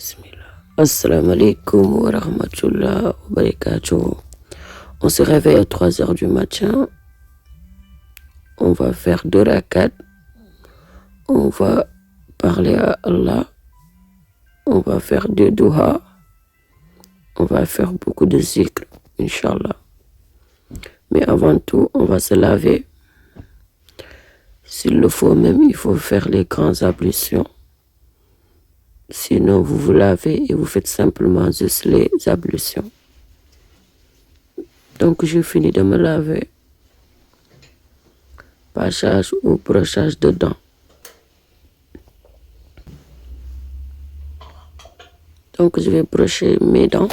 Bismillah. Assalamu alaikum wa rahmatullah wa barakatuh. On se réveille à 3 heures du matin. On va faire 2 rakats. On va parler à Allah. On va faire 2 duha. On va faire beaucoup de zikr, Inch'Allah. Mais avant tout, on va se laver. S'il le faut même, il faut faire les grandes ablutions. Sinon, vous vous lavez et vous faites simplement juste les ablutions. Donc, j'ai fini de me laver. Passage ou brossage de dents. Donc, je vais brosser mes dents.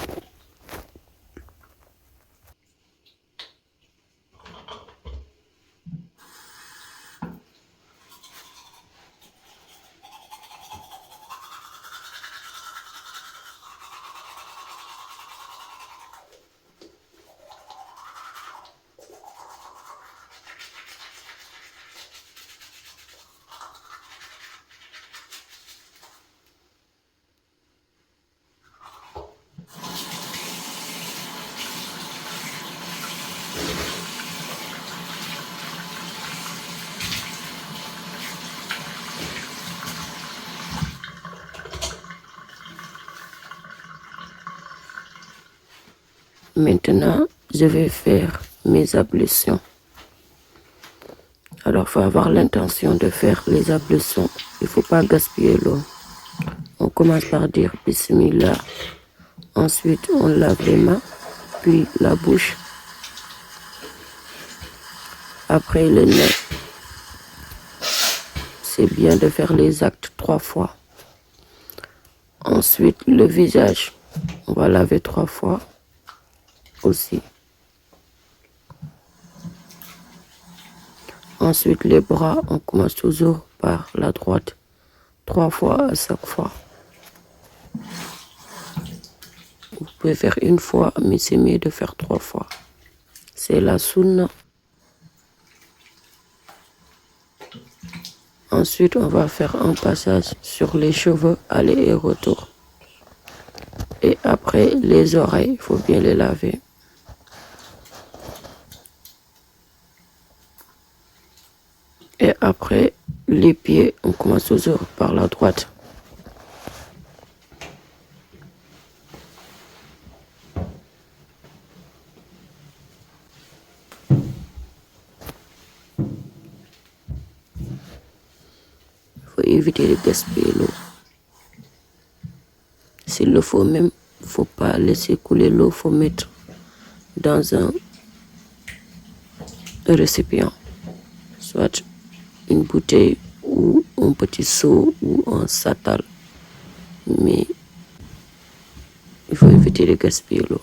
Maintenant, je vais faire mes ablutions. Alors, il faut avoir l'intention de faire les ablutions. Il ne faut pas gaspiller l'eau. On commence par dire Bismillah. Ensuite, on lave les mains, puis la bouche. Après le nez. C'est bien de faire les actes 3 fois. Ensuite, le visage. On va laver 3 fois aussi. Ensuite, les bras, on commence toujours par la droite. 3 fois à chaque fois. Vous pouvez faire 1 fois, mais c'est mieux de faire 3 fois. C'est la sunna. Ensuite, on va faire un passage sur les cheveux, aller et retour. Et après, les oreilles, il faut bien les laver. Et après, les pieds, on commence toujours par la droite. Il faut éviter de gaspiller l'eau. S'il le faut même, il ne faut pas laisser couler l'eau, il faut mettre dans un récipient. Soit une bouteille ou un petit seau ou un satal. Mais il faut éviter de gaspiller l'eau.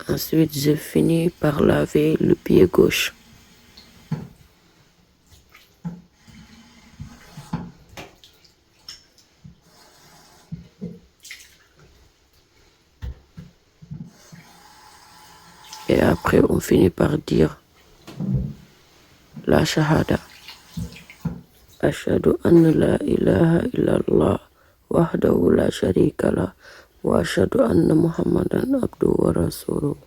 Ensuite, je finis par laver le pied gauche. Et après, on finit par dire la shahada. Ashhadu anna la ilaha illallah wahdahu la sharika lah wa ashhadu anna muhammadan abduhu wa rasuluh.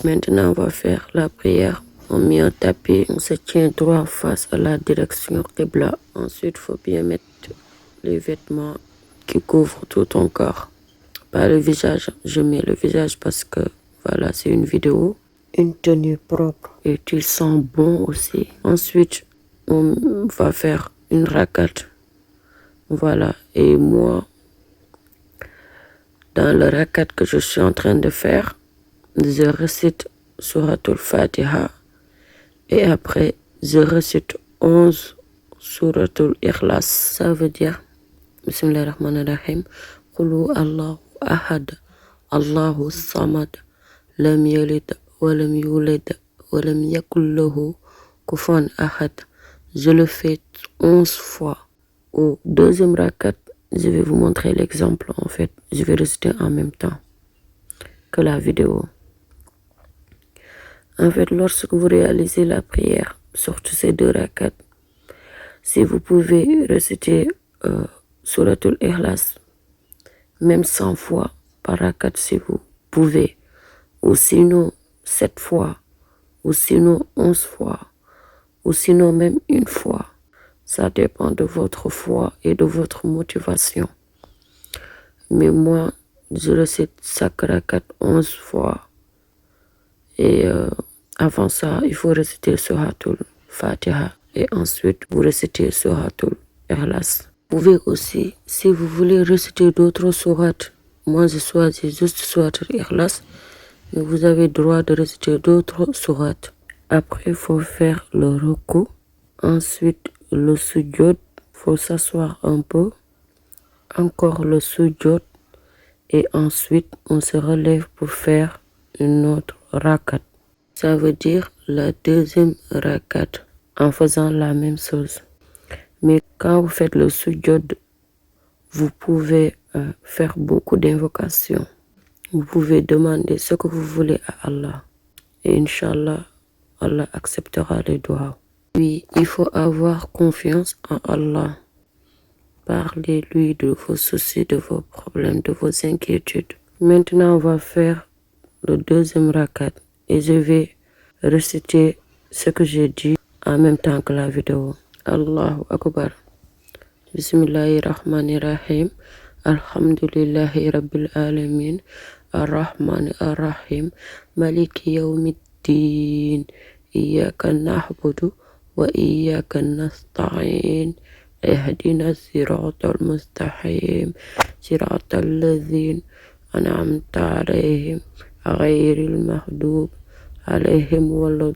Maintenant, on va faire la prière. On met un tapis, on se tient droit face à la direction Qibla. Ensuite, il faut bien mettre les vêtements qui couvrent tout ton corps. Pas le visage. Je mets le visage parce que, voilà, c'est une vidéo. Une tenue propre. Et tu sens bon aussi. Ensuite, on va faire une rakat. Voilà. Et moi, dans le rakat que je suis en train de faire, je récite Suratul Fatiha. Et après, je récite 11 Suratul Ikhlas. Ça veut dire, Bismillahirrahmanirrahim, Qulu Allahu Ahad, Allahu Samad, Lam Yalid, Walam Yulid, Walam Yakul lahu Kufuwan Ahad. Je le fais 11 fois. Au deuxième rakat, je vais vous montrer l'exemple en fait. Je vais réciter en même temps que la vidéo. En fait, lorsque vous réalisez la prière, surtout ces 2 rakats, Si vous pouvez réciter Suratul Ikhlas, même 100 fois par rakat si vous pouvez, ou sinon 7 fois, ou sinon 11 fois, ou sinon même une fois. Ça dépend de votre foi et de votre motivation. Mais moi, je récite chaque rakat 11 fois. Et avant ça, il faut réciter Suratul Fatiha. Et ensuite, vous récitez Suratul Ikhlas. Vous pouvez aussi, si vous voulez réciter d'autres sourates, moi je choisis juste Suratul Ikhlas, mais vous avez droit de réciter d'autres sourates. Après, il faut faire le ruku. Ensuite, le sujoud, il faut s'asseoir un peu. Encore le sujoud. Et ensuite, on se relève pour faire une autre rakat. Ça veut dire la deuxième rakat en faisant la même chose. Mais quand vous faites le sujoud, vous pouvez faire beaucoup d'invocations. Vous pouvez demander ce que vous voulez à Allah. Et Inch'Allah, Allah acceptera les doigts. Puis, il faut avoir confiance en Allah. Parlez-lui de vos soucis, de vos problèmes, de vos inquiétudes. Maintenant, on va faire le deuxième rakat. Et je vais réciter ce que j'ai dit en même temps que la vidéo. Allahu Akbar. Bismillahirrahmanirrahim. Alhamdulillahi Rabbil Alamin. Ar-Rahman Ar-Rahim. Maliki Yawmiddin. Iyaka na'budu wa iyaka nasta'in. اهدنا الصراط المستقيم صراط الذين أنعمت عليهم غير المغضوب عليهم ولا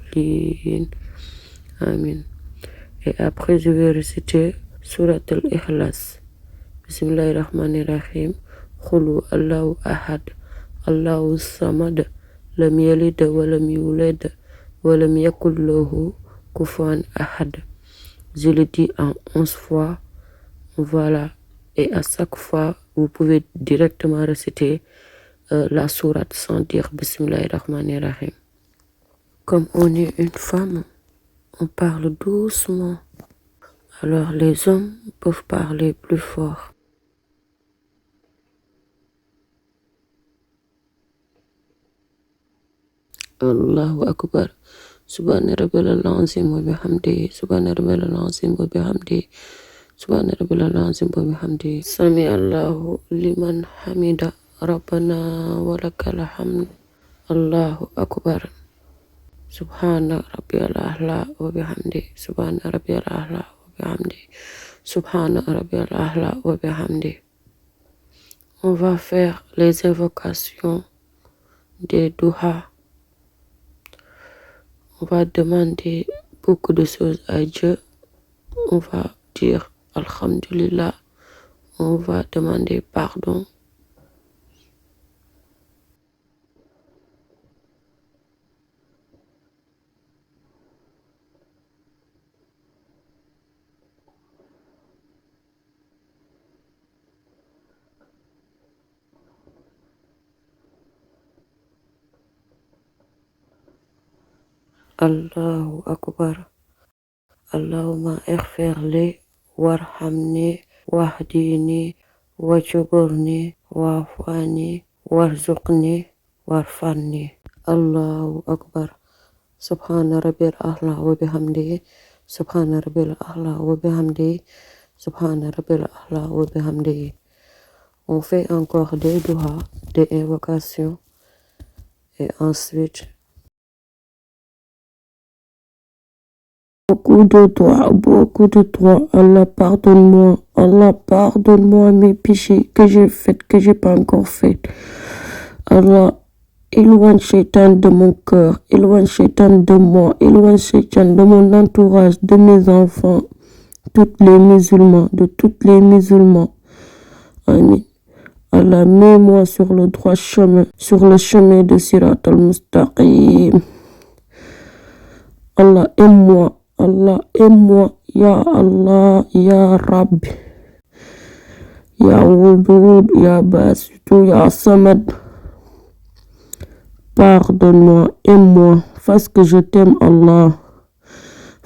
الضالين. Amen. Et après, je vais réciter Surat al-Ikhlas. Bismillahirrahmanirrahim. Khulu Allahu Ahad. Allahu Samad. Lam yalid wa lam yulad wa lam yakul lahu kufuwan ahad. Je le dis en 11 fois. Voilà. Et à chaque fois, vous pouvez directement réciter la sourate sans dire Bismillahirrahmanirrahim. Comme on est une femme, on parle doucement. Alors les hommes peuvent parler plus fort. Allahu Akbar. Subhana rabbil azim wa bihamdihi. Subhana rabbil azim wa bihamdihi. Subhana rabbil azim wa bihamdihi. Sami Allahu liman hamida. Rabbana wa lakal hamd. Allahu Akbar. Subhana rabbiyal a'la wa bihamdihi. Subhana rabbiyal a'la wa bihamdihi. Subhana rabbiyal a'la wa bihamdihi. On va faire les invocations des duha. On va demander beaucoup de choses à Dieu. On va dire Alhamdulillah. On va demander pardon. Allahu Akbar. Allahumma ighfirli warhamni wahdini wajburni wa'afwani warzuqni warfani. Allahu Akbar. Subhana rabbil a'la wa bihamdihi. Subhana rabbil a'la wa bihamdihi. Subhana rabbil a'la wa bihamdihi. On fait encore des doigts, des invocations et ensuite beaucoup de toi. Allah pardonne-moi mes péchés que j'ai faits, que j'ai pas encore fait. Allah, éloigne Shaitan de mon cœur, éloigne Shaitan de moi, éloigne Shaitan de mon entourage, de mes enfants, de tous les musulmans. Amen. Allah, mets-moi sur le droit chemin, sur le chemin de Sirat al-Mustaqim. Allah, aime-moi, Ya Allah, Ya Rabbi, Ya Wudud, Ya Basitu, Ya Samad. Pardonne-moi, aime-moi, fasse que je t'aime, Allah.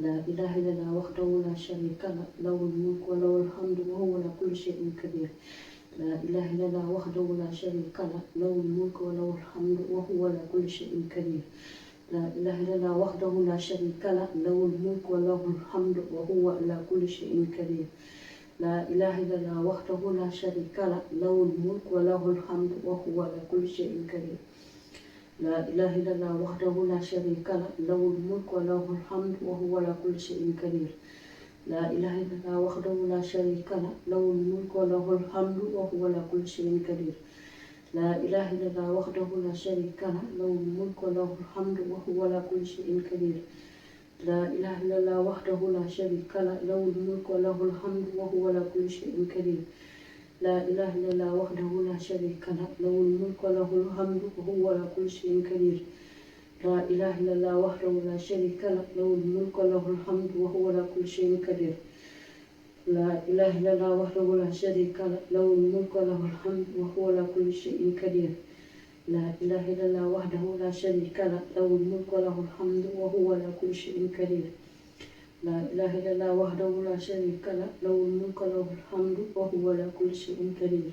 لا إله إلا الله وحده لا شريك له له الملك وله الحمد وهو على كل شيء قدير لا إله إلا الله وحده لا شريك له له الملك وله الحمد وهو على كل شيء قدير لا إله إلا الله وحده لا شريك له له الملك وله الحمد وهو على كل شيء قدير لا إله إلا الله وحده لا شريك له له الملك وله الحمد وهو على كل شيء قدير لا إله إلا الله وحده لا شريك له له الملك وله الحمد وهو على كل شيء قدير لا إله إلا الله وحده لا شريك له له الملك وله الحمد وهو على كل شيء قدير لا إله إلا الله وحده لا شريك له له الملك وله الحمد وهو على كل شيء قدير لا إله إلا الله وحده لا شريك له له الملك وله الحمد وهو على كل شيء قدير لا إله إلا الله وحده لا شريك له له الملك وله الحمد وهو على كل شيء قدير لا إله إلا الله وحده لا شريك له له الملك وله الحمد وهو على كل شيء قدير لا إله إلا الله وحده لا شريك له له الملك وله الحمد وهو على كل شيء قدير لا إله إلا الله وحده لا شريك له له الملك وله الحمد وهو على كل شيء قدير لا إله إلا الله وحده لا شريك له له الملك وله الحمد وهو على كل شيء قدير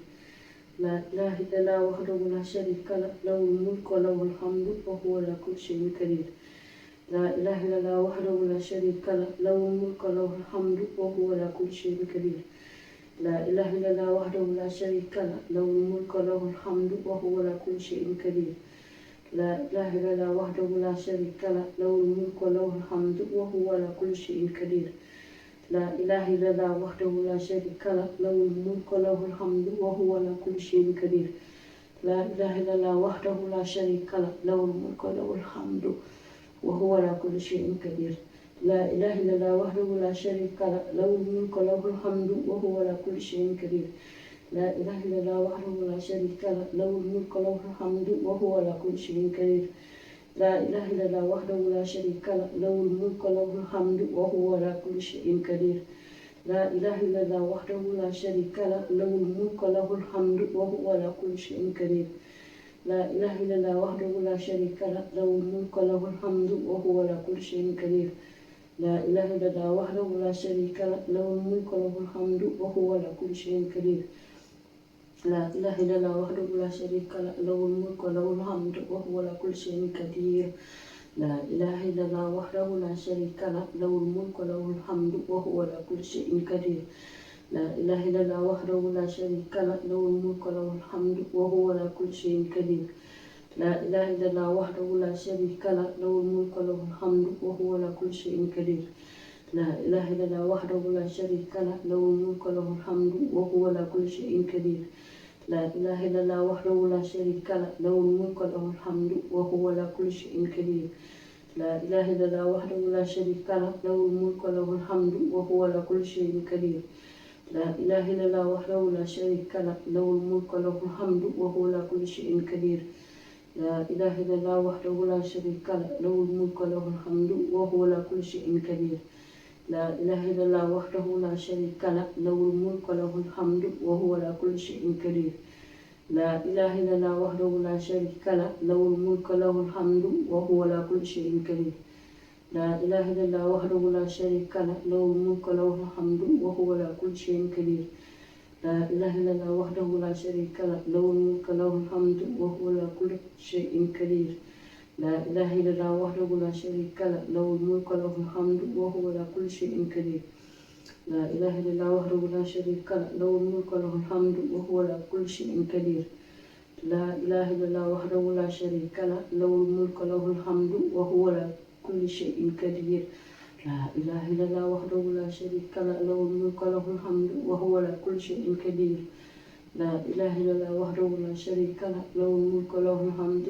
لا إله إلا الله وحده لا شريك له له الملك وله الحمد وهو على كل شيء قدير لا إله إلا الله وحده لا شريك له له الملك وله الحمد وهو على كل شيء قدير لا إله إلا الله وحده لا شريك له له الملك وله الحمد وهو على كل شيء قدير لا إله إلا الله وحده لا شريك له له الملك وله الحمد وهو على كل شيء قدير لا إله إلا الله وحده لا شريك له له الملك وله الحمد وهو على كل شيء قدير لا إله إلا الله وحده لا شريك له له الملك وله الحمد وهو على كل شيء قدير لا إله إلا الله وحده لا شريك له له الملك وله الحمد وهو على كل شيء قدير لا إله إلا الله وحده لا شريك له له الملك وله الحمد وهو على كل شيء قدير لا إله إلا الله وحده لا شريك له له الملك وله الحمد وهو على كل شيء قدير لا إله إلا الله وحده لا شريك له له الملك وله الحمد وهو على كل شيء قدير لا إله إلا الله وحده لا شريك له له الملك وله الحمد وهو على كل شيء قدير لا إله إلا الله وحده لا شريك له له الملك وله الحمد وهو على كل شيء قدير لا إله إلا الله وحده لا شريك له له الملك وله الحمد وهو على كل شيء قدير لا إله إلا الله وحده لا شريك له له الملك وله الحمد وهو على كل شيء قدير لا إله إلا الله وحده لا شريك له له الملك وله الحمد وهو على كل شيء قدير لا إله إلا الله وحده لا شريك له له الملك وله الحمد وهو على كل شيء قدير لا إله إلا الله وحده لا شريك له له الملك وله الحمد وهو على كل شيء قدير لا إله إلا الله وحده لا شريك له له الملك وله الحمد وهو على كل شيء قدير لا إله إلا الله وحده لا شريك له له الملك وله الحمد وهو على كل شيء قدير لا إله إلا الله وحده لا شريك له له الملك وله الحمد وهو على كل شيء قدير لا إله إلا الله وحده لا شريك له له الملك وله الحمد وهو على كل شيء قدير لا إله إلا الله وحده لا شريك له له الملك وله الحمد وهو على كل شيء قدير لا إله إلا الله وحده لا شريك له له الملك وله الحمد وهو على كل شيء قدير لا إله إلا الله وحده لا شريك له له الملك وله الحمد وهو على كل شيء قدير لا إله إلا الله وحده لا شريك له له الملك وله الحمد وهو على كل شيء قدير لا إله إلا الله وحده لا شريك له له الملك وله الحمد وهو على كل شيء قدير لا إله إلا الله وحده لا شريك له له الملك وله الحمد وهو على كل شيء قدير لا إله إلا الله وحده لا شريك له له الملك وله الحمد وهو على كل شيء قدير لا إله إلا الله وحده لا شريك له له الملك وله الحمد وهو على كل شيء قدير لا إله إلا الله وحده لا شريك له له الملك وله الحمد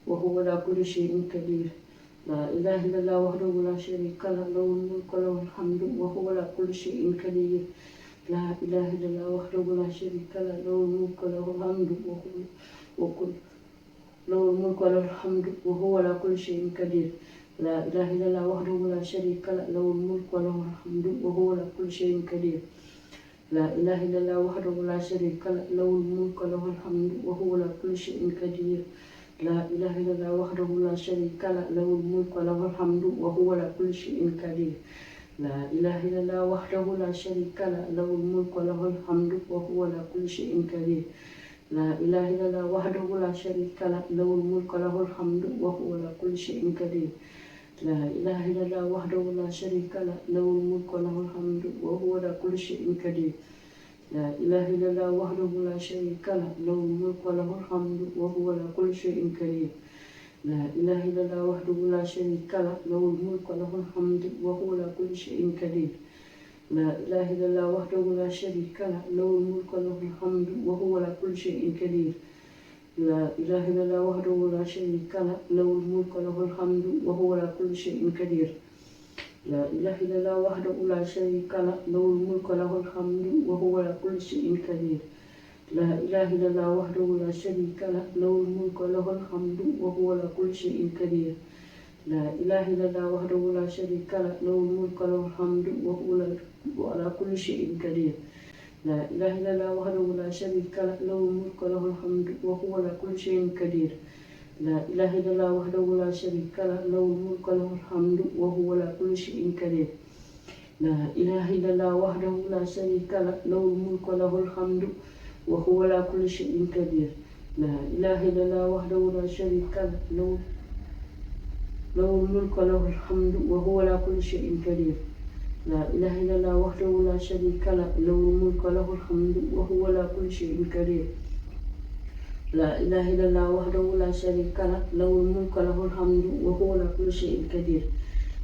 وهو على كل شيء قدير لا إله إلا الله وحده لا شريك له له الملك وله الحمد وهو على كل شيء قدير لا إله إلا الله وحده لا شريك له له الملك وله الحمد له الملك وله الحمد وهو على كل شيء قدير لا إله إلا الله وحده لا شريك له له الملك وله الحمد وهو على كل شيء قدير لا إله إلا الله وحده لا شريك له له الملك وله الحمد وهو على كل شيء قدير لا إله إلا الله وحده لا شريك له له الملك وله الحمد وهو على كل شيء قدير لا إله إلا الله وحده لا شريك له له الملك وله الحمد وهو على كل شيء قدير لا إله إلا الله وحده لا شريك له له الملك وله الحمد وهو على كل شيء قدير لا إله إلا الله وحده لا شريك له له الملك وله الحمد وهو على كل شيء قدير لا إله إلا الله وحده لا شريك له له الملك وله الحمد وهو على كل شيء قدير لا إله إلا الله وحده لا شريك له له الملك وله الحمد وهو على كل شيء قدير لا إله إلا الله وحده لا شريك له له الملك وله الحمد وهو على كل شيء قدير لا إله إلا الله وحده لا شريك له له الملك وله الحمد وهو على كل شيء قدير لا إله إلا الله وحده لا شريك له له الملك وله الحمد وهو على كل شيء قدير لا إله إلا الله وحده لا شريك له له الملك وله الحمد وهو على كل شيء قدير لا إله إلا الله وحده لا شريك له له الملك وله الحمد وهو على كل شيء قدير لا إله إلا الله وحده لا شريك له له الملك وله الحمد وهو على كل شيء قدير لا إله إلا الله وحده لا شريك له له الملك وله الحمد وهو على كل شيء قدير لا إله إلا الله وحده لا شريك له له الملك وله الحمد وهو على كل شيء قدير لا إله إلا الله وحده لا شريك له له الملك وله الحمد وهو على كل شيء قدير لا إله إلا الله وحده لا شريك له له الملك وله الحمد وهو على كل شيء قدير لا إله إلا الله وحده لا شريك له له الملك وله الحمد وهو على كل شيء قدير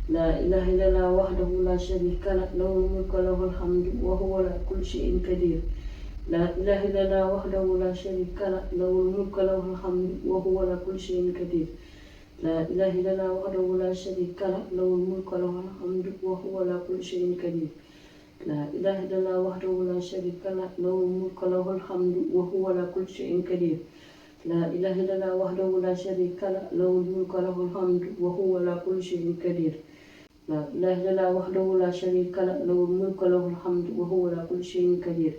لا إله إلا الله وحده لا شريك له له الملك وله الحمد وهو على كل شيء قدير لا إله إلا الله وحده لا شريك له له الملك وله الحمد وهو على كل شيء قدير لا إله إلا الله وحده لا شريك له له الملك وله الحمد وهو على كل شيء قدير لا إله إلا الله وحده لا شريك له له الملك وله الحمد وهو على كل شيء قدير لا إله إلا الله وحده لا شريك له له الملك وله الحمد وهو على كل شيء قدير لا إله إلا الله وحده لا شريك له له الملك وله الحمد وهو على كل شيء قدير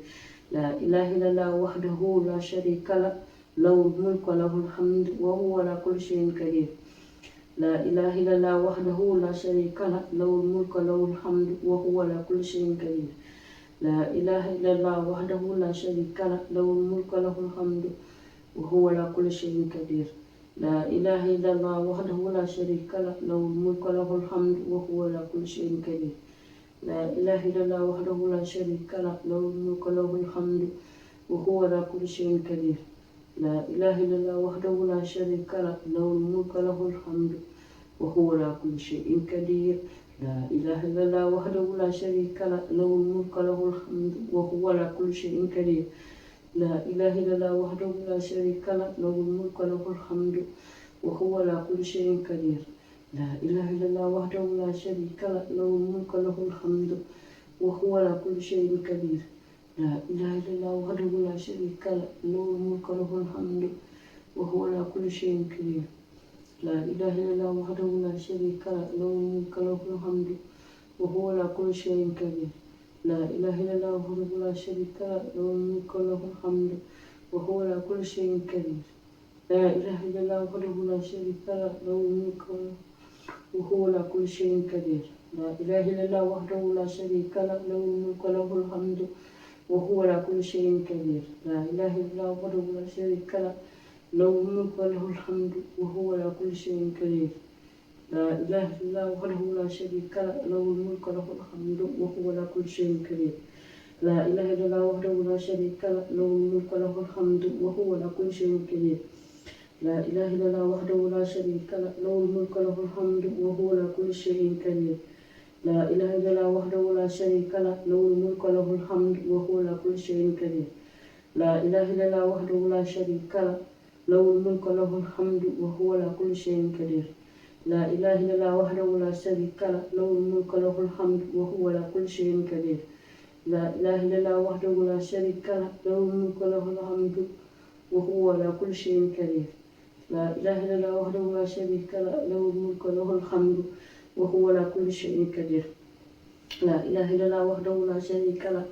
لا إله إلا الله وحده لا شريك له له الملك وله الحمد وهو على كل شيء قدير لا إله إلا الله وحده لا شريك له له الملك وله الحمد وهو على كل شيء قدير لا إله إلا الله وحده لا شريك له له الملك وله الحمد وهو على كل شيء قدير لا إله إلا الله وحده لا شريك له له الملك وله الحمد وهو على كل شيء قدير لا إله إلا الله وحده لا شريك له له الملك وله الحمد وهو على كل شيء قدير لا إله إلا الله وحده لا شريك له له الملك وله الحمد وهو على كل شيء قدير لا إله إلا الله وحده لا شريك له له الملك وله الحمد وهو على كل شيء قدير لا إله إلا الله وحده لا شريك له له الملك وله الحمد وهو على كل شيء قدير لا إله إلا الله وحده لا شريك له له الملك وله الحمد وهو على كل شيء قدير لا إله إلا الله وحده لا شريك له له الملك وله الحمد وهو على كل شيء قدير لا إله إلا الله وحده لا شريك له له الملك وله الحمد وهو على كل شيء قدير لا إله إلا الله وحده لا شريك له له الملك وله الحمد وهو على كل شيء قدير لا إله إلا الله وحده لا شريك له له الملك وهو على كل شيء قدير لا إله إلا الله وحده لا شريك له له الملك وله الحمد وهو على كل شيء قدير لا إله إلا الله وحده لا شريك له له الملك وله الحمد وهو على كل شيء قدير لا إله إلا الله وحده لا شريك له له الملك وله الحمد وهو على كل شيء قدير لا إله إلا الله وحده لا شريك له له الملك وله الحمد وهو على كل شيء قدير لا إله إلا الله وحده لا شريك له له الملك وله الحمد وهو على كل شيء قدير لا إله إلا الله وحده لا شريك له له الملك وله الحمد وهو على كل شيء قدير لا إله إلا الله وحده لا شريك له له الملك وله الحمد وهو على كل شيء قدير لا إله إلا الله وحده لا شريك له له الملك وله الحمد وهو على كل شيء قدير لا إله إلا الله وحده لا شريك له له الملك وله الحمد وهو على كل شيء قدير لا إله إلا الله وحده لا شريك له له الملك وله الحمد وهو على كل شيء قدير لا إله إلا الله وحده لا شريك له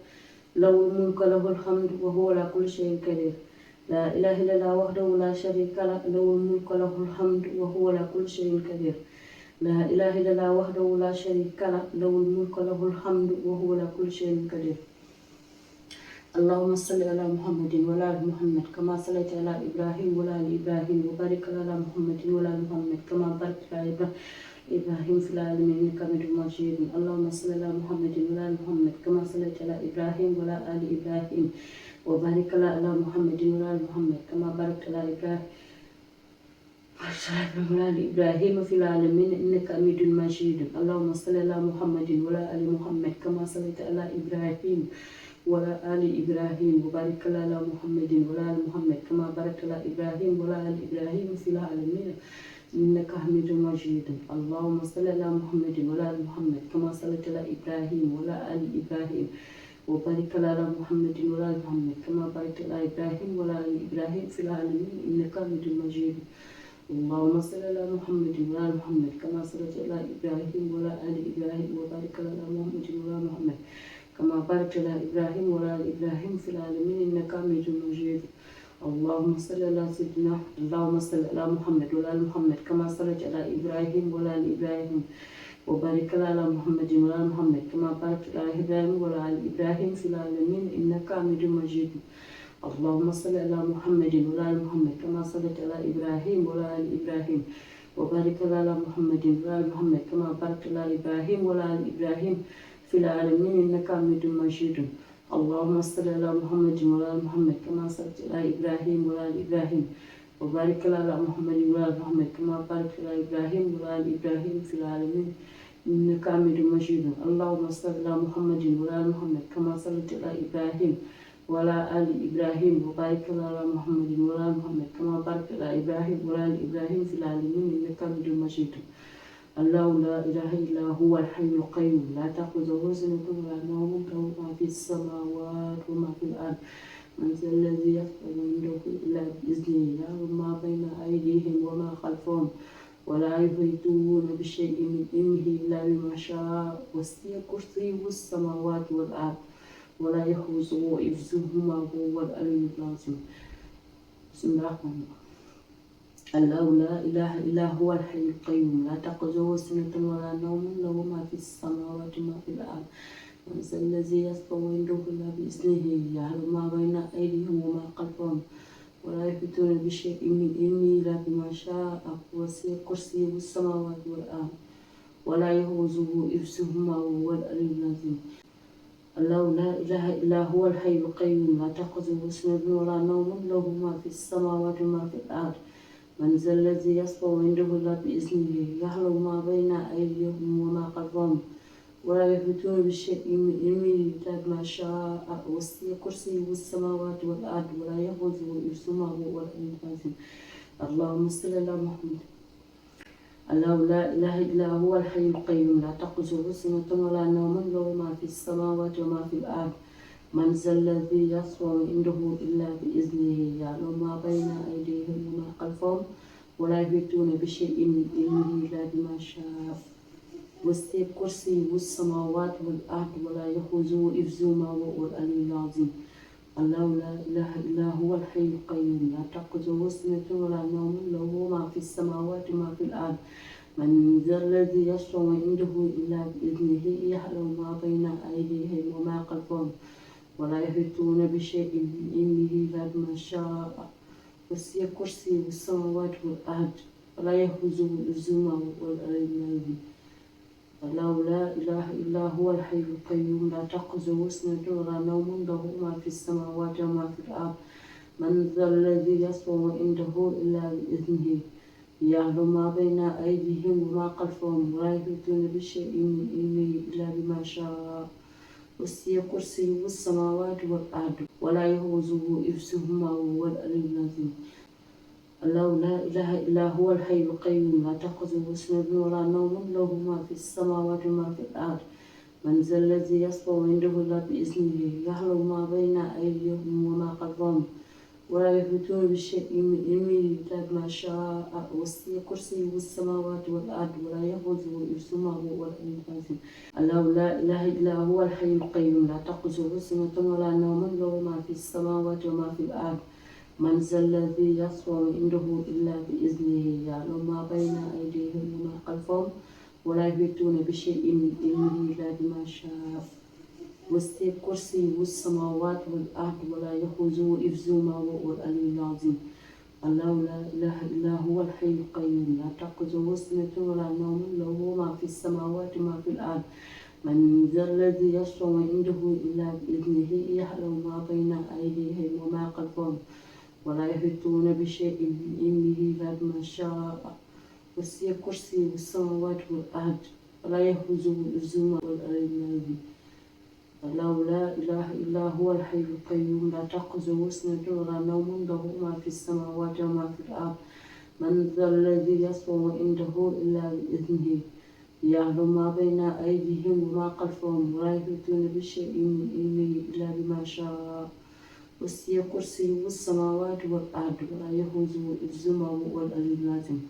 له الملك وله الحمد وهو على كل شيء قدير لا إله إلا الله وحده لا شريك له له الملك وله الحمد وهو على كل شيء قدير لا إله إلا الله وحده لا شريك له له الملك وله الحمد وهو على كل شيء قدير اللهم صل على محمد وعلى آل محمد كما صليت على إبراهيم وعلى آل إبراهيم وبارك على محمد وعلى آل محمد كما باركت على إبراهيم في العالمين إنك حميد مجيد اللهم صل على محمد وعلى آل محمد كما صليت على إبراهيم وعلى آل إبراهيم وبارك على محمد وعلى آل محمد كما باركت على إبراهيم في العالمين إنك حميد مجيد اللهم صل على محمد وعلى آل محمد كما صليت على إبراهيم وعلى آل إبراهيم وبارك على محمد وعلى آل محمد كما باركت على إبراهيم وعلى آل إبراهيم في العالمين إنك حميد مجيد اللهم صل على محمد وعلى آل محمد كما صليت على إبراهيم وعلى آل إبراهيم وبارك على محمد وعلى آل محمد كما باركت على إبراهيم وعلى آل إبراهيم في العالمين إنك حميد مجيد اللهم صل على محمد وعلى آل محمد كما صليت على إبراهيم وعلى آل إبراهيم وبارك على محمد وعلى آل محمد كما باركت على إبراهيم وعلى آل إبراهيم في العالمين إنك حميد مجيد اللهم صل على محمد وعلى آل محمد كما صليت على إبراهيم وعلى آل إبراهيم وبارك على محمد وعلى آل محمد كما باركت على إبراهيم وعلى آل إبراهيم في العالمين إنك حميد مجيد اللهم صل على محمد وعلى آل محمد كما صليت على إبراهيم وعلى آل إبراهيم وبارك على محمد وعلى آل محمد كما باركت على إبراهيم وعلى آل إبراهيم في العالمين إنك حميد مجيد اللهم صل على محمد وعلى آل محمد كما صليت على إبراهيم وعلى آل إبراهيم وبارك على محمد وعلى آل محمد كما باركت على إبراهيم وعلى آل إبراهيم في العالمين إنك حميد مجيد اللهم صل على محمد وعلى آل محمد كما صليت على إبراهيم وعلى آل إبراهيم وبارك على محمد وعلى آل محمد كما باركت على إبراهيم وعلى آل إبراهيم في العالمين إنك حميد مجيد الله لا إله إلا هو الحي القيوم لا تأخذه سنة ولا نوم له ما في السماوات وما في الأرض من ذا الذي يشفع عنده إلا بإذنه يعلم ما بين أيديهم وما خلفهم ولا يحيطون بشيء من علمه إلا بما شاء وسع كرسيه السماوات والأرض ولا يحوزه حفظهما وهو العلي العظيم بسم الله الرحمن الرحيم الله لا إله إلا هو الحي القيوم لا تأخذه سنة ولا نوم له ما في السماوات وما في الأرض من ذا الذي يشفع عنده إلا بإذنه يعلم ما بين أيديهم وما خلفهم ولا يحيطون بشيء من علمه إلا بما شاء وسع كرسيه السماوات والأرض ولا يحوزه حفظهما وهو العلي العظيم الله لا إله إلا هو الحي القيوم لا تأخذه سنة ولا نوم له ما في السماوات وما في الأرض من ذا الذي يشفع عنده إلا بإذنه يعلم ما بين أيديهم وما خلفهم ولا يحيطون بشيء من علمه إلا بما شاء وسع كرسيه السماوات والأرض ولا يحوزه حفظهما وهو العلي العظيم اللهم صل على محمد الله لا إله إلا هو الحي القيوم لا تأخذه سنة ولا نوم له ما في السماوات وما في الأرض من ذا الذي يشفع عنده إلا بإذنه يعلم ما بين أيديهم وما خلفهم ولا يحيطون بشيء من علمه إلا بما شاء وسع كرسيه السماوات والأرض ولا يحوزه حفظهما وهو العلي العظيم الله لا إله إلا هو الحي القيوم لا تأخذه سنة ولا نوم له ما في السماوات وما في الأرض من ذا الذي يشفع عنده إلا بإذنه يعلم ما بين أيديهم وما خلفهم ولا يحيطون بشيء من علمه إلا بما شاء وسع كرسيه السماوات والأرض ولا يحوزه حفظهما وهو العلي العظيم الله لا إله إلا هو الحي القيوم لا تأخذه سنة ولا نوم له ما في السماوات وما في الأرض من ذا الذي يشفع عنده إلا بإذنه يعلم ما بين أيديهم وما خلفهم ولا يحيطون بشيء من علمه إلا بما شاء وسع كرسيه السماوات والأرض ولا يحوزه حفظهما وهو العلي العظيم الله لا إله إلا هو الحي القيوم لا تأخذه سنة ولا نوم له ما في السماوات وما في الأرض من ذا الذي يشفع عنده إلا بإذنه يعلم ما بين أيديهم وما خلفهم ولا يحيطون بشيء من علمه إلا بما شاء وسع كرسيه السماوات والأرض ولا يحوزه حفظهما وهو العلي العظيم الله لا إله إلا هو الحي القيوم لا تأخذه سنة ولا نوم له ما في السماوات وما في الأرض من ذا الذي يشفع عنده إلا بإذنه يعلم ما بين أيديهم وما خلفهم ولا يحيطون بشيء من علمه إلا بما شاء وسع كرسيه السماوات والأرض ولا يحوزه حفظهما وهو العلي العظيم الله لا إله إلا هو الحي القيوم لا تأخذه سنة ولا نوم له ما في السماوات وما في الأرض من ذا الذي يشفع عنده إلا بإذنه يعلم ما بين أيديهم وما خلفهم ولا يحيطون بشيء من علمه إلا بما شاء وسع كرسيه السماوات والأرض ولا يحوزه حفظهما وهو العلي العظيم الله لا إله إلا هو الحي القيوم لا تأخذه سنة ولا نوم له ما في السماوات وما في الأرض من ذا الذي يشفع عنده إلا بإذنه يعلم ما بين أيديهم وما خلفهم ولا يحيطون بشيء من علمه إلا بما شاء وسع كرسيه السماوات والأرض ولا يحوزه حفظهما وهو العلي العظيم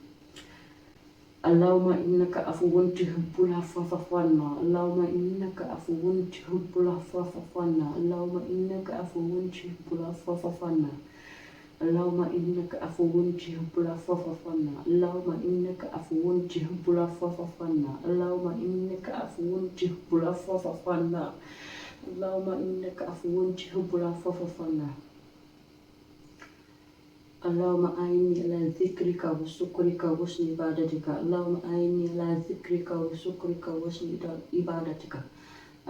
اللهم إنك عفو تحب العفو فاعف عنا اللهم إنك عفو تحب العفو فاعف عنا اللهم إنك عفو تحب العفو فاعف عنا اللهم إنك عفو تحب العفو فاعف عنا اللهم إنك عفو تحب العفو فاعف عنا اللهم إنك عفو تحب العفو فاعف عنا اللهم إنك عفو تحب العفو فاعف عنا اللهم أعني على ذكرك وشكرك وحسن عبادتك اللهم أعني على ذكرك وشكرك وحسن عبادتك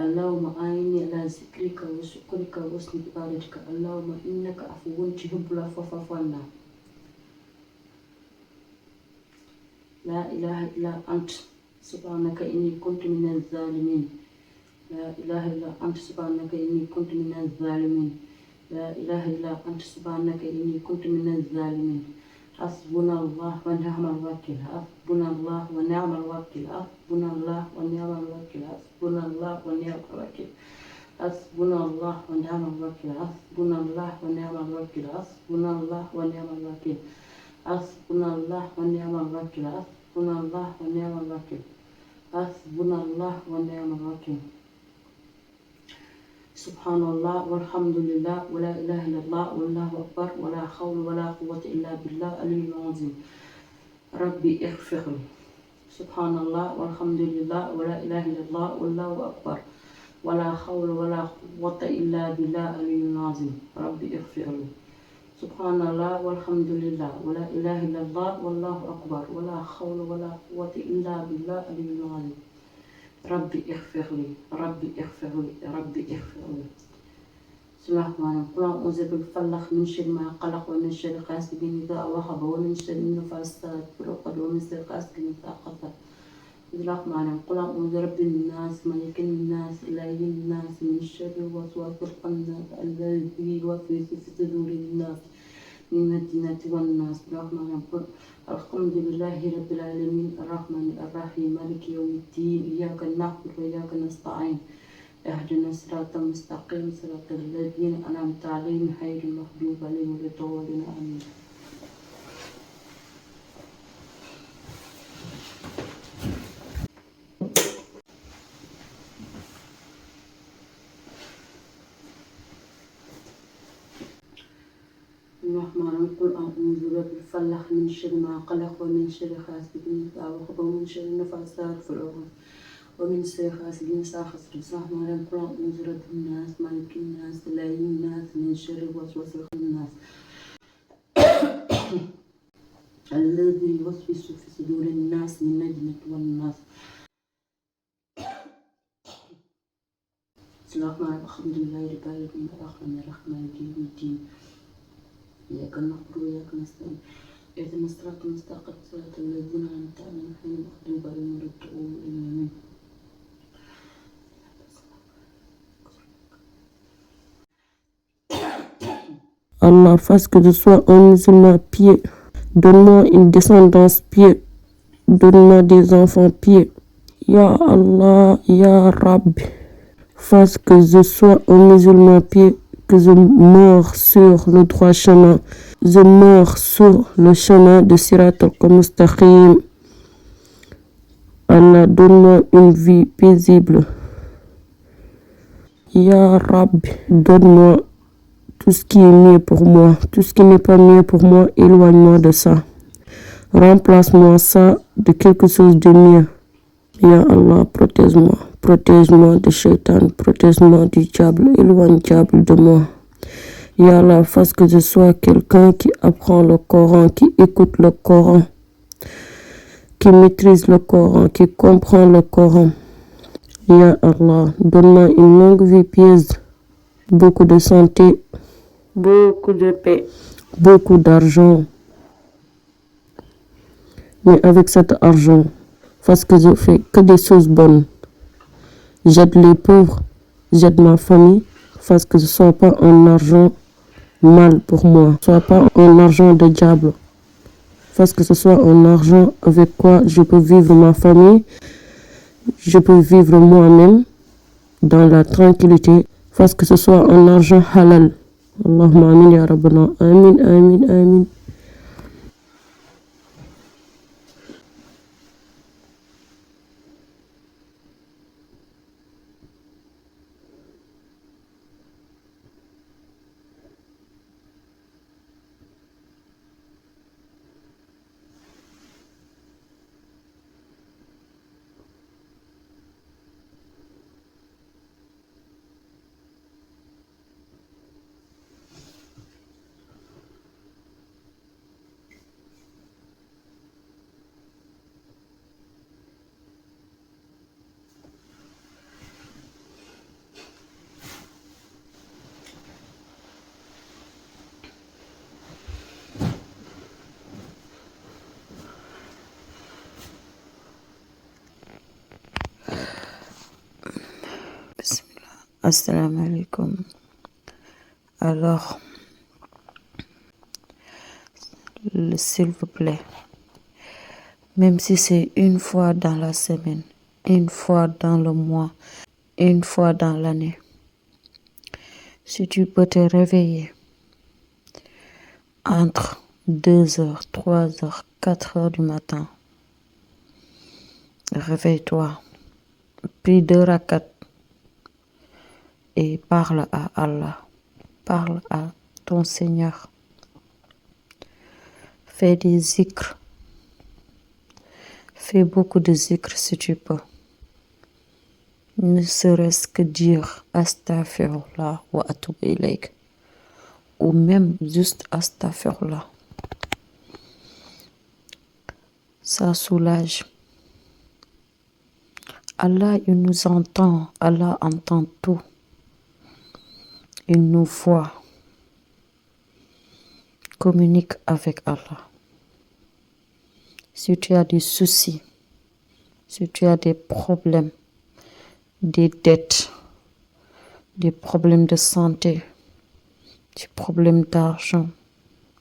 اللهم أعني على ذكرك وشكرك وحسن عبادتك اللهم إنك عفو تحب العفو فاعف عنا لا إله إلا أنت سبحانك إني كنت من الظالمين لا إله إلا أنت سبحانك إني كنت من الظالمين لا إله إلا أنت سبحانك إني كنت من الظالمين حسبنا الله ونعم الوكيل حسبنا الله ونعم الوكيل حسبنا الله ونعم الوكيل حسبنا الله ونعم الوكيل حسبنا الله ونعم الوكيل حسبنا الله ونعم الوكيل حسبنا الله ونعم الوكيل حسبنا الله ونعم الوكيل حسبنا الله ونعم الوكيل حسبنا الله ونعم الوكيل سبحان الله والحمد لله ولا إله إلا الله والله أكبر ولا حول ولا قوة إلا بالله العلي العظيم ربي اغفر لي سبحان الله والحمد لله ولا إله إلا الله والله أكبر ولا حول ولا قوة إلا بالله العلي العظيم ربي اغفر لي سبحان الله والحمد لله ولا إله إلا الله والله أكبر ولا حول ولا قوة إلا بالله العلي العظيم ربي اغفر لي ربي اغفر لي ربي اغفر لي بسم الله الرحمن الرحيم قل أعوذ بالفلق من شر ما خلق ومن شر غاسق إذا وقب ومن شر النفاثات في العقد ومن شر غاسق إذا حسد بسم الله الرحمن الرحيم قل أعوذ برب الناس ملك الناس إله الناس من شر الوسواس الخناس الذي يوسوس في صدور الناس من الجنة والناس بسم الله الرحمن الرحيم الحمد لله رب العالمين الرحمن الرحيم مالك يوم الدين إياك نعبد وإياك نستعين اهدنا الصراط المستقيم صراط الذين أنعمت عليهم غير المغضوب عليهم ولا الضالين آمين الرحمن قل أعوذ برب الفلق من شر ما خلق ومن شر غاسق إذا وقب ومن شر النفاثات في العقد ومن شر غاسق إذا حسد بسم الله الرحمن الرحيم قل أعوذ برب الناس مالك الناس إله الناس من شر الوسواس الخناس الذي يوسوس في صدور الناس من الجنة والناس بسم الله الرحمن الرحيم الحمد لله رب العالمين الرحمن الرحيم مالك يوم الدين إياك نعبد وإياك نستعين اهدنا الصراط المستقيم صراط الذين أنعمت عليهم غير المغضوب عليهم ولا الضالين Allah fasse que je sois un musulman pieux. Donne-moi une descendance pieux. Donne-moi des enfants pieux. Ya Allah, Ya Rabbi, fasse que je sois un musulman pieux, que je meure sur le droit chemin. Je meurs sur le chemin de Sirat al-Mustaqim. Allah, donne-moi une vie paisible. Ya Rabbi, donne-moi tout ce qui est mieux pour moi. Tout ce qui n'est pas mieux pour moi, éloigne-moi de ça. Remplace-moi ça de quelque chose de mieux. Ya Allah, protège-moi. Protège-moi de Shaitan. Protège-moi du diable. Éloigne le diable de moi. Ya Allah, fasse que je sois quelqu'un qui apprend le Coran, qui écoute le Coran, qui maîtrise le Coran, qui comprend le Coran. Ya Allah, donne-moi une longue vie pieuse, beaucoup de santé, beaucoup de paix, beaucoup d'argent. Mais avec cet argent, parce que je fais que des choses bonnes. J'aide les pauvres, j'aide ma famille, parce que ce ne soit pas un argent mal pour moi, ce ne soit pas un argent de diable. Parce que ce soit un argent avec quoi je peux vivre ma famille, je peux vivre moi-même dans la tranquillité. Parce que ce soit un argent halal. Allahumma amin ya rabbana. Amin, amin, amin. Assalamu alaikum. Alors, s'il vous plaît, même si c'est une fois dans la semaine, une fois dans le mois, une fois dans l'année, si tu peux te réveiller entre 2 heures, 3 heures, 4 heures du matin, réveille-toi, prie 2 rakats et parle à Allah, parle à ton Seigneur. Fais des zikrs, fais beaucoup de zikrs si tu peux. Ne serait-ce que dire astaghfirullah wa atubu ilayk, ou même juste astaghfirullah. Ça soulage. Allah, il nous entend, Allah entend tout. Il nous voit. Communique avec Allah. Si tu as des soucis, si tu as des problèmes, des dettes, des problèmes de santé, des problèmes d'argent,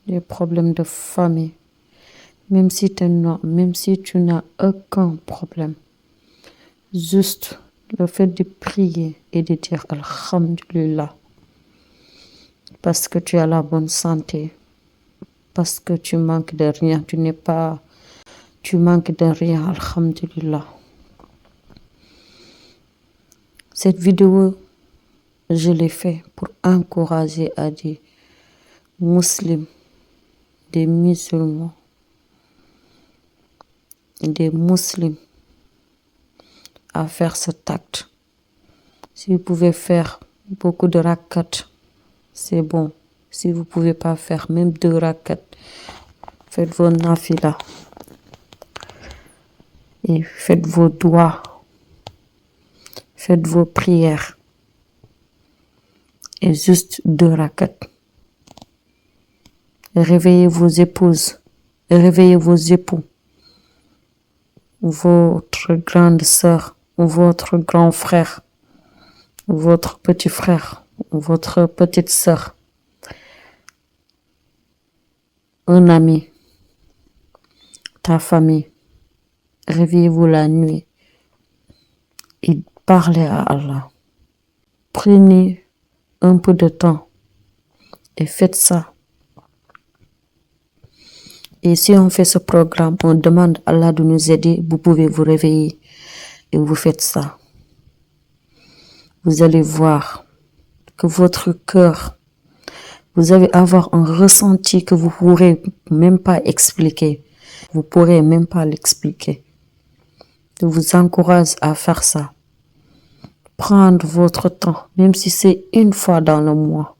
des problèmes de famille, même si tu n'as aucun problème, juste le fait de prier et de dire Alhamdulillah, parce que tu as la bonne santé, parce que tu manques de rien, tu manques de rien, Alhamdulillah. Cette vidéo, je l'ai fait pour encourager à des musulmans, des musulmans, des musulmans à faire cet acte. Si vous pouvez faire beaucoup de rakats, c'est bon. Si vous ne pouvez pas faire même 2 rakats, faites vos nafila et faites vos doigts, faites vos prières et juste 2 rakats. Réveillez vos épouses, réveillez vos époux, votre grande sœur, votre grand frère, votre petit frère, votre petite sœur, un ami, ta famille. Réveillez-vous la nuit et parlez à Allah. Prenez un peu de temps et faites ça. Et si on fait ce programme, on demande à Allah de nous aider, vous pouvez vous réveiller et vous faites ça. Vous allez voir que votre cœur Vous allez avoir un ressenti que vous pourrez même pas expliquer. Vous pourrez même pas l'expliquer. Je vous encourage à faire ça. Prendre votre temps, même si c'est une fois dans le mois.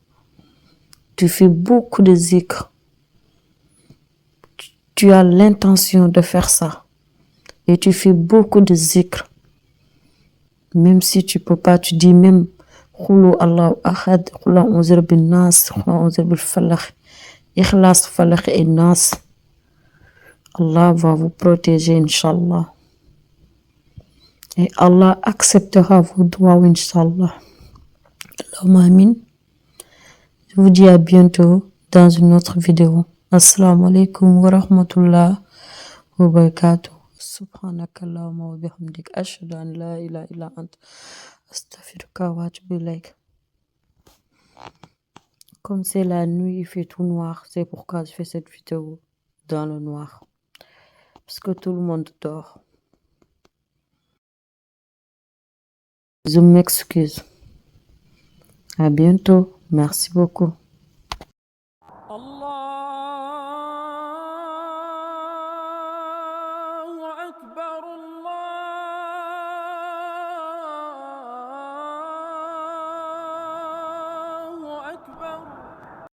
Tu fais beaucoup de zikr. Tu as l'intention de faire ça. Et tu fais beaucoup de zikr. Même si tu peux pas, tu dis même Khulu Allahu Ahad, Khulu A'udhu bin Nas, Khulu A'udhu bil Falaq, Ikhlas Falaq et Nas. Allah va vous protéger, Inch'Allah. Et Allah acceptera vos doigts, Inch'Allah. Allahumma amin. Je vous dis à bientôt dans une autre vidéo. Assalamu alaikum wa rahmatullah wa barakatuh. Subhanaka Allahumma wa bihamdik. Ashhadu an la ilaha illa ant. Astaghfiruka wa atubu ilaik. Comme c'est la nuit, il fait tout noir. C'est pourquoi je fais cette vidéo dans le noir. Parce que tout le monde dort. Je m'excuse. À bientôt. Merci beaucoup. Allah.